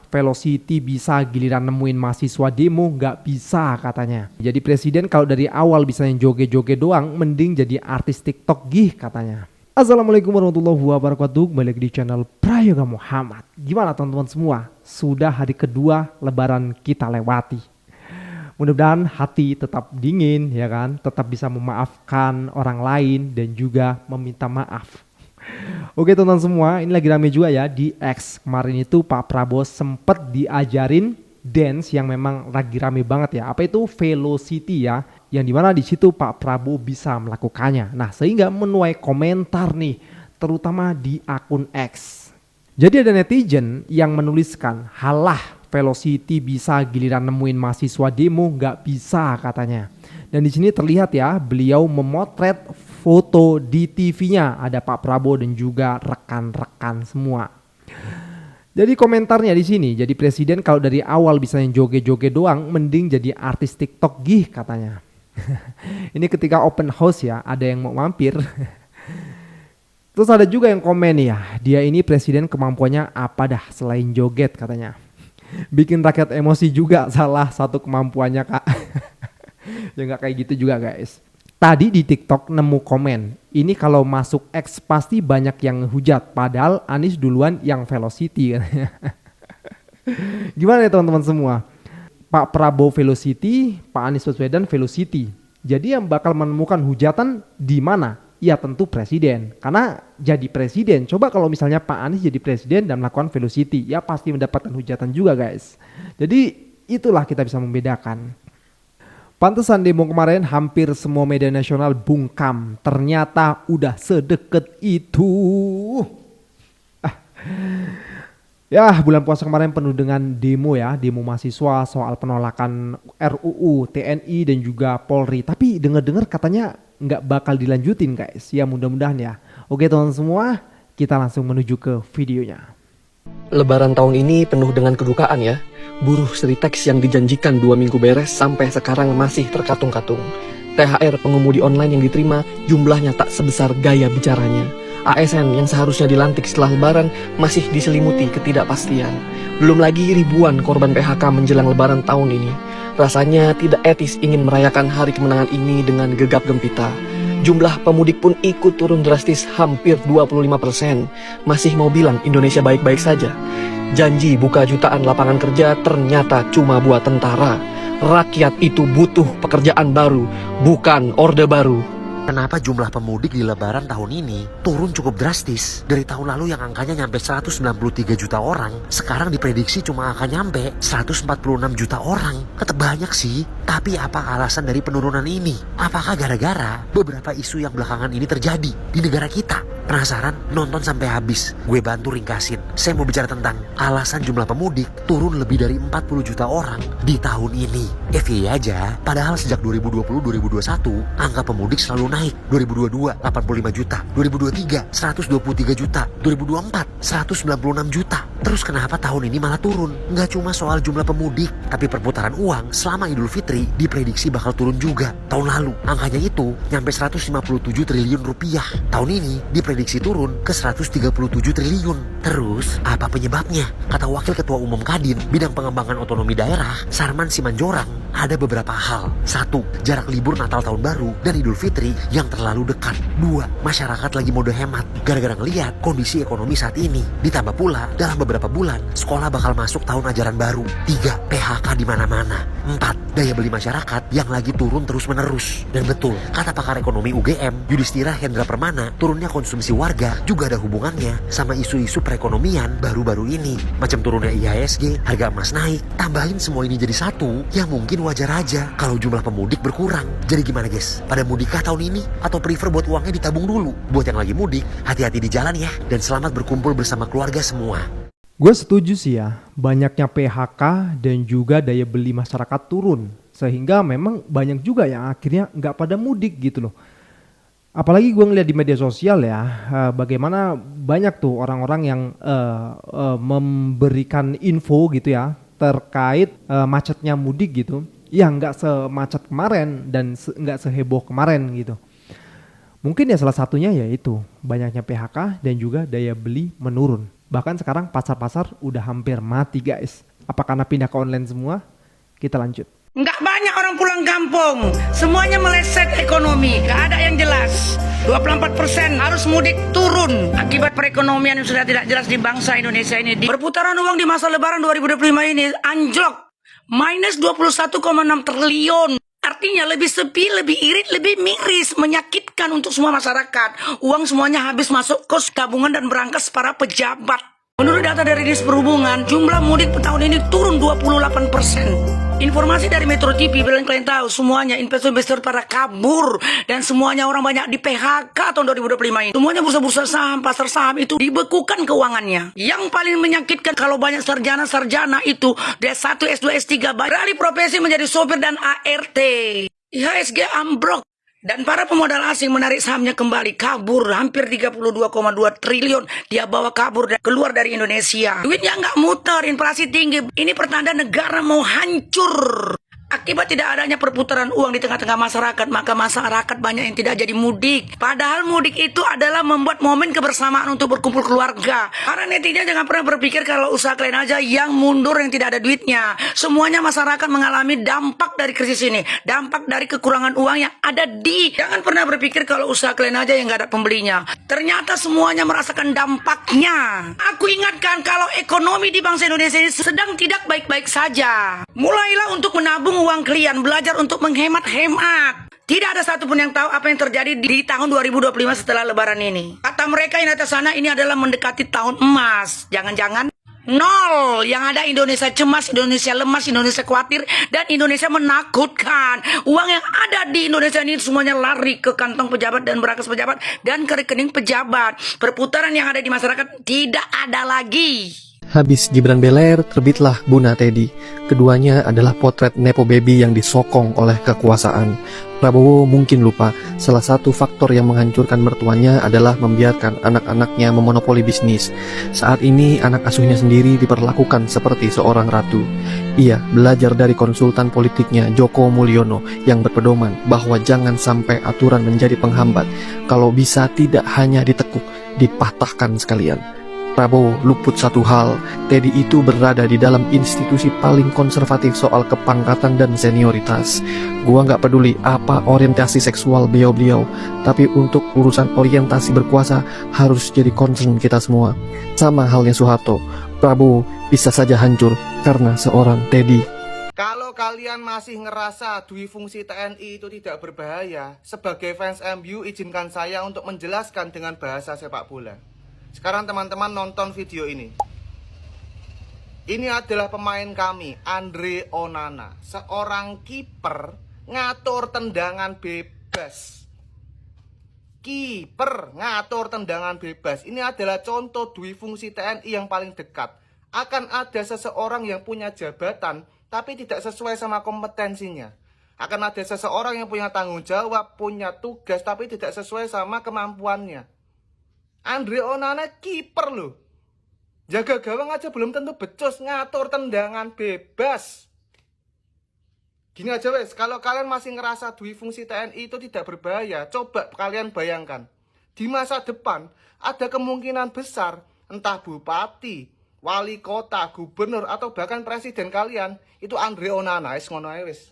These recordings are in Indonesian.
Velocity bisa, giliran nemuin mahasiswa demo nggak bisa katanya. Jadi presiden kalau dari awal bisa yang joget-joget doang, mending jadi artis TikTok gih katanya. Assalamualaikum warahmatullahi wabarakatuh. Balik di channel Prayoga Muhammad. Gimana teman-teman semua? Sudah hari kedua lebaran kita lewati. Mudah-mudahan hati tetap dingin ya kan, tetap bisa memaafkan orang lain dan juga meminta maaf. Oke teman-teman semua, ini lagi rame juga ya di X. Kemarin itu Pak Prabowo sempet diajarin dance yang memang lagi rame banget ya. Apa itu Velocity ya? Yang dimana di situ Pak Prabowo bisa melakukannya. Nah sehingga menuai komentar nih, terutama di akun X. Jadi ada netizen yang menuliskan, halah Velocity bisa, giliran nemuin mahasiswa demo nggak bisa katanya. Dan di sini terlihat ya, beliau memotret foto di TV-nya, ada Pak Prabowo dan juga rekan-rekan semua. Jadi komentarnya di sini, jadi presiden kalau dari awal bisa yang joget-joget doang, mending jadi artis TikTok gih katanya. Ini ketika open house ya, ada yang mau mampir. Terus ada juga yang komen ya, dia ini presiden kemampuannya apa dah selain joget katanya. Bikin rakyat emosi juga salah satu kemampuannya kak. Ya nggak kayak gitu juga guys. Tadi di TikTok nemu komen, ini kalau masuk X pasti banyak yang hujat, padahal Anies duluan yang Velocity. Gimana ya teman-teman semua? Pak Prabowo Velocity, Pak Anies Baswedan Velocity. Jadi yang bakal menemukan hujatan di mana? Ya tentu presiden, karena jadi presiden. Coba kalau misalnya Pak Anies jadi presiden dan melakukan Velocity, ya pasti mendapatkan hujatan juga guys. Jadi itulah kita bisa membedakan. Pantesan demo kemarin hampir semua media nasional bungkam. Ternyata udah sedekat itu. Ya bulan puasa kemarin penuh dengan demo ya. Demo mahasiswa soal penolakan RUU, TNI dan juga Polri. Tapi dengar-dengar katanya nggak bakal dilanjutin guys. Ya mudah-mudahan ya. Oke teman-teman semua, kita langsung menuju ke videonya. Lebaran tahun ini penuh dengan kedukaan ya. Buruh Sritex yang dijanjikan 2 minggu beres sampai sekarang masih terkatung-katung. THR pengemudi online yang diterima jumlahnya tak sebesar gaya bicaranya. ASN yang seharusnya dilantik setelah lebaran masih diselimuti ketidakpastian. Belum lagi ribuan korban PHK menjelang lebaran tahun ini. Rasanya tidak etis ingin merayakan hari kemenangan ini dengan gegap gempita. Jumlah pemudik pun ikut turun drastis hampir 25%. Masih mau bilang Indonesia baik-baik saja. Janji buka jutaan lapangan kerja ternyata cuma buat tentara. Rakyat itu butuh pekerjaan baru, bukan orde baru. Kenapa jumlah pemudik di lebaran tahun ini turun cukup drastis? Dari tahun lalu yang angkanya nyampe 193 juta orang, sekarang diprediksi cuma akan nyampe 146 juta orang. Tetap banyak sih, tapi apa alasan dari penurunan ini? Apakah gara-gara beberapa isu yang belakangan ini terjadi di negara kita? Penasaran? Nonton sampai habis, gue bantu ringkasin. Saya mau bicara tentang alasan jumlah pemudik turun lebih dari 40 juta orang di tahun ini. FYI aja, padahal sejak 2020-2021, angka pemudik selalu naik. 2022, 85 juta. 2023, 123 juta. 2024, 196 juta. Terus kenapa tahun ini malah turun? Nggak cuma soal jumlah pemudik, tapi perputaran uang selama Idul Fitri diprediksi bakal turun juga. Tahun lalu, angkanya itu nyampe 157 triliun rupiah. Tahun ini diprediksi turun ke 137 triliun. Terus, apa penyebabnya? Kata Wakil Ketua Umum Kadin, Bidang Pengembangan Otonomi Daerah, Sarman Simanjorang, ada beberapa hal. 1. Jarak libur Natal Tahun Baru dan Idul Fitri yang terlalu dekat. 2. Masyarakat lagi mode hemat gara-gara ngelihat kondisi ekonomi saat ini. Ditambah pula, dalam beberapa bulan, sekolah bakal masuk tahun ajaran baru. 3. PHK di mana-mana. 4. Daya beli masyarakat yang lagi turun terus-menerus. Dan betul, kata pakar ekonomi UGM, Yudhistira Hendra Permana, turunnya konsumsi warga juga ada hubungannya sama isu-isu perekonomian baru-baru ini. Macam turunnya IHSG, harga emas naik. Tambahin semua ini jadi satu, yang mungkin wajar aja kalau jumlah pemudik berkurang. Jadi gimana guys? Pada mudikkah tahun ini? Atau prefer buat uangnya ditabung dulu? Buat yang lagi mudik, hati-hati di jalan ya. Dan selamat berkumpul bersama keluarga semua. Gue setuju sih ya, banyaknya PHK dan juga daya beli masyarakat turun. Sehingga memang banyak juga yang akhirnya nggak pada mudik gitu loh. Apalagi gue ngeliat di media sosial ya, bagaimana banyak tuh orang-orang yang memberikan info gitu ya, terkait macetnya mudik gitu. Ya nggak semacet kemarin dan nggak seheboh kemarin gitu. Mungkin ya salah satunya yaitu banyaknya PHK dan juga daya beli menurun. Bahkan sekarang pasar-pasar udah hampir mati guys. Apa karena pindah ke online semua? Kita lanjut. Nggak banyak orang pulang kampung, semuanya meleset ekonomi, nggak ada yang jelas. 24% arus mudik turun akibat perekonomian yang sudah tidak jelas di bangsa Indonesia ini. Perputaran uang di masa lebaran 2025 ini anjlok, minus 21,6 triliun. Artinya lebih sepi, lebih irit, lebih miris, menyakitkan untuk semua masyarakat. Uang semuanya habis masuk kos tabungan dan berangkas para pejabat. Menurut data dari Dinas Perhubungan, jumlah mudik tahun ini turun 28%. Informasi dari Metro TV bilang kalian tahu semuanya investor-investor pada kabur dan semuanya orang banyak di PHK tahun 2025 ini. Semuanya bursa-bursa saham, pasar saham itu dibekukan keuangannya. Yang paling menyakitkan kalau banyak sarjana-sarjana itu D1, S2, S3 beralih profesi menjadi sopir dan ART. IHSG ambrok. Dan para pemodal asing menarik sahamnya kembali, kabur hampir 32,2 triliun. Dia bawa kabur dan keluar dari Indonesia. Duitnya nggak muter, inflasi tinggi. Ini pertanda negara mau hancur. Akibat tidak adanya perputaran uang di tengah-tengah masyarakat, maka masyarakat banyak yang tidak jadi mudik. Padahal mudik itu adalah membuat momen kebersamaan untuk berkumpul keluarga. Para netizen jangan pernah berpikir kalau usaha kalian aja yang mundur, yang tidak ada duitnya. Semuanya masyarakat mengalami dampak dari krisis ini. Dampak dari kekurangan uang yang ada di. Jangan pernah berpikir kalau usaha kalian aja yang nggak ada pembelinya. Ternyata semuanya merasakan dampaknya. Aku ingatkan kalau ekonomi di bangsa Indonesia ini sedang tidak baik-baik saja. Mulailah untuk menabung uang kalian, belajar untuk menghemat-hemat. Tidak ada satupun yang tahu apa yang terjadi di tahun 2025 setelah lebaran ini. Kata mereka yang di atas sana ini adalah mendekati tahun emas. Jangan-jangan nol. Yang ada Indonesia cemas, Indonesia lemas, Indonesia khawatir, dan Indonesia menakutkan. Uang yang ada di Indonesia ini semuanya lari ke kantong pejabat dan berangkas pejabat dan ke rekening pejabat. Perputaran yang ada di masyarakat tidak ada lagi. Habis Gibran Beler, terbitlah Buna Teddy. Keduanya adalah potret Nepo Baby yang disokong oleh kekuasaan. Prabowo mungkin lupa, salah satu faktor yang menghancurkan mertuanya adalah membiarkan anak-anaknya memonopoli bisnis. Saat ini anak asuhnya sendiri diperlakukan seperti seorang ratu. Ia belajar dari konsultan politiknya Joko Mulyono yang berpedoman bahwa jangan sampai aturan menjadi penghambat. Kalau bisa tidak hanya ditekuk, dipatahkan sekalian. Prabowo luput satu hal, Teddy itu berada di dalam institusi paling konservatif soal kepangkatan dan senioritas. Gua nggak peduli apa orientasi seksual beliau-beliau, tapi untuk urusan orientasi berkuasa harus jadi concern kita semua. Sama halnya Soeharto, Prabowo bisa saja hancur karena seorang Teddy. Kalau kalian masih ngerasa dui fungsi TNI itu tidak berbahaya, sebagai fans MU izinkan saya untuk menjelaskan dengan bahasa sepak bola. Sekarang teman-teman nonton video ini. Ini adalah pemain kami, Andre Onana. Seorang kiper ngatur tendangan bebas. Kiper ngatur tendangan bebas. Ini adalah contoh dui fungsi TNI yang paling dekat. Akan ada seseorang yang punya jabatan tapi tidak sesuai sama kompetensinya. Akan ada seseorang yang punya tanggung jawab, punya tugas tapi tidak sesuai sama kemampuannya. Andre Onana kiper loh. Jaga gawang aja belum tentu becus, ngatur tendangan bebas. Gini aja wes, kalau kalian masih ngerasa dui fungsi TNI itu tidak berbahaya, coba kalian bayangkan. Di masa depan ada kemungkinan besar entah bupati, wali kota, gubernur atau bahkan presiden kalian itu Andre Onana, ngono ae wis.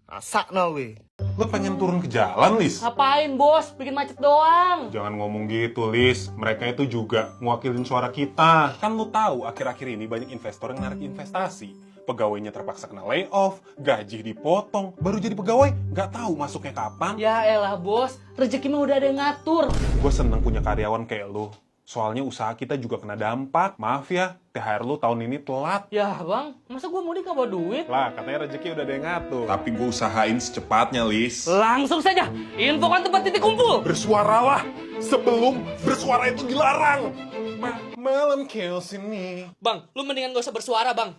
Asakno we. Lo pengen turun ke jalan, Lis? Ngapain bos? Bikin macet doang. Jangan ngomong gitu, Lis. Mereka itu juga mewakilin suara kita. Kan lo tahu akhir-akhir ini banyak investor yang narik investasi. Pegawainya terpaksa kena layoff, gaji dipotong, baru jadi pegawai nggak tahu masuknya kapan. Ya elah bos, rezeki mah udah ada yang ngatur. Gue seneng punya karyawan kayak lo. Soalnya usaha kita juga kena dampak. Maaf ya, THR lu tahun ini telat. Ya bang, masa gue mudik gak bawa duit? Lah, katanya rezeki udah ada yang ngatur. Tapi gue usahain secepatnya, Lis. Langsung saja, infokan tempat titik kumpul. Bersuaralah sebelum bersuara itu dilarang. Malam chaos ini. Bang, lu mendingan gak usah bersuara bang.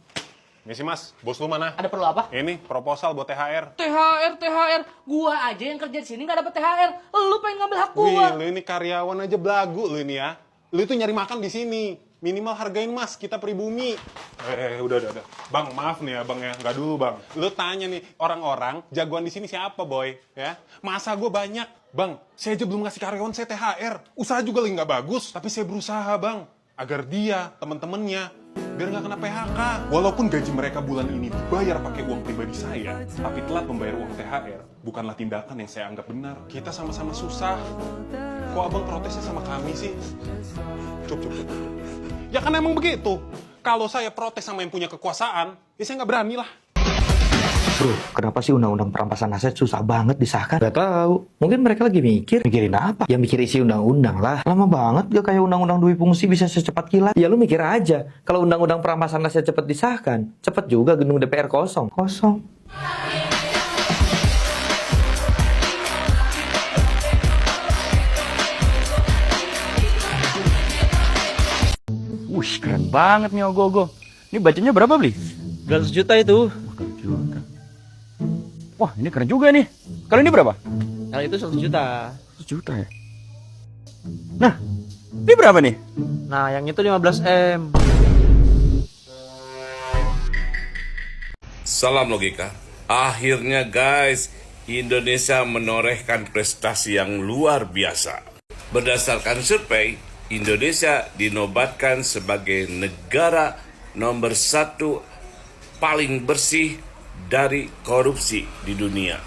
Misi mas, bos lu mana? Ada perlu apa? Ini proposal buat THR. THR. Gua aja yang kerja di sini gak dapet THR. Lu pengen ngambil hak Wih, gua. lu ini karyawan aja belagu lu ini ya. Lu itu nyari makan di sini. Minimal hargain mas, kita pribumi. Udah. Bang, maaf nih ya bang ya, nggak dulu bang. Lu tanya nih, orang-orang jagoan di sini siapa boy? Ya, masa gue banyak? Bang, saya aja belum ngasih karyawan saya THR. Usaha juga lagi nggak bagus, tapi saya berusaha bang. agar dia, teman-temannya, biar nggak kena PHK. Walaupun gaji mereka bulan ini dibayar pakai uang pribadi saya, tapi telat membayar uang THR bukanlah tindakan yang saya anggap benar. Kita sama-sama susah. Kok abang protesnya sama kami sih? Cup. Ya kan emang begitu. Kalau saya protes sama yang punya kekuasaan, ya saya nggak berani lah. Bro, kenapa sih undang-undang perampasan aset susah banget disahkan? Gak tahu. Mungkin mereka lagi mikirin apa? Ya mikir isi undang-undang lah. Lama banget gak kayak undang-undang dui fungsi bisa secepat kilat. Ya lu mikir aja, kalau undang-undang perampasan aset cepat disahkan, cepat juga gedung DPR kosong. Wih, keren banget nih Ogo-Ogo. Ini bacanya berapa, Bli? 200 juta itu. Wah, ini keren juga nih. Kalau ini berapa? Kalau itu 100 juta. 1 juta ya? Nah, ini berapa nih? Nah, yang itu 15M. Salam logika. Akhirnya guys, Indonesia menorehkan prestasi yang luar biasa. Berdasarkan survei, Indonesia dinobatkan sebagai negara nomor 1 paling bersih dari korupsi di dunia.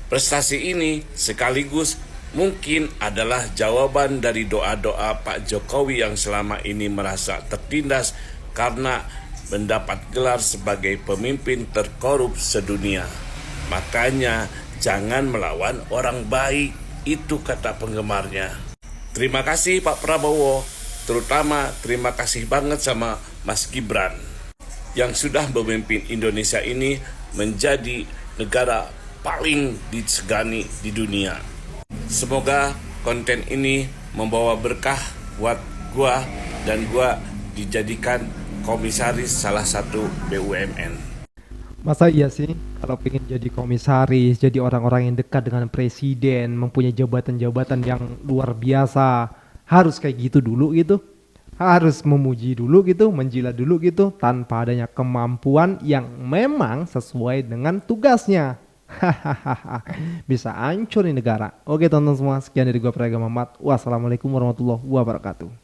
Prestasi ini sekaligus mungkin adalah jawaban dari doa-doa Pak Jokowi yang selama ini merasa tertindas karena mendapat gelar sebagai pemimpin terkorup sedunia. Makanya jangan melawan orang baik, itu kata penggemarnya. Terima kasih Pak Prabowo, terutama terima kasih banget sama Mas Gibran yang sudah memimpin Indonesia ini menjadi negara paling disegani di dunia. Semoga konten ini membawa berkah buat gua dan gua dijadikan komisaris salah satu BUMN. Masa iya sih kalau pengen jadi komisaris, jadi orang-orang yang dekat dengan presiden, mempunyai jabatan-jabatan yang luar biasa, harus kayak gitu dulu gitu? Harus memuji dulu gitu, menjilat dulu gitu, tanpa adanya kemampuan yang memang sesuai dengan tugasnya. Hahaha, bisa hancur nih negara. Oke teman-teman semua, sekian dari gua Praga Mamat. Wassalamualaikum warahmatullahi wabarakatuh.